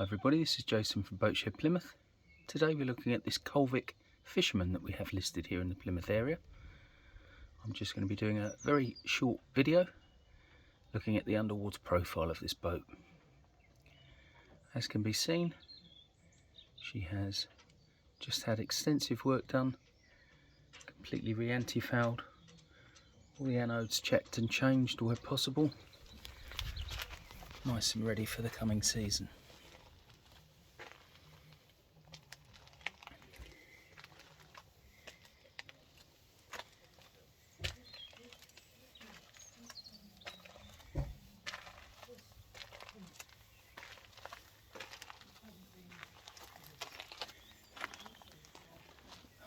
Hi everybody, this is Jason from Boatshed Plymouth. Today we're looking at this Colvic Fisherman that we have listed here in the Plymouth area. I'm just going to be doing a very short video looking at the underwater profile of this boat. As can be seen, she has just had extensive work done, completely re-anti-fouled, all the anodes checked and changed where possible, nice and ready for the coming season.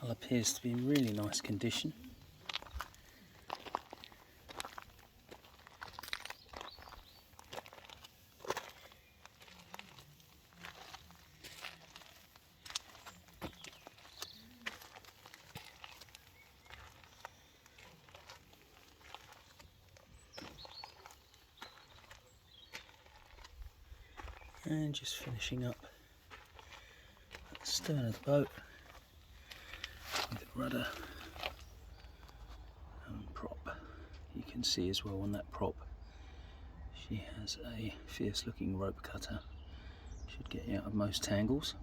Hull appears to be in really nice condition. And just finishing up at the stern of the boat with the rudder and prop. You can see as well on that prop she has a fierce looking rope cutter, should get you out of most tangles.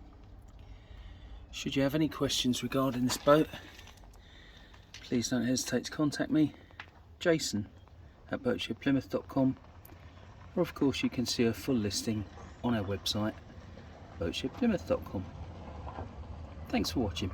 Should you have any questions regarding this boat, please don't hesitate to contact me, Jason at boatshedplymouth.com, or of course you can see a full listing on our website, boatshedplymouth.com. Thanks for watching.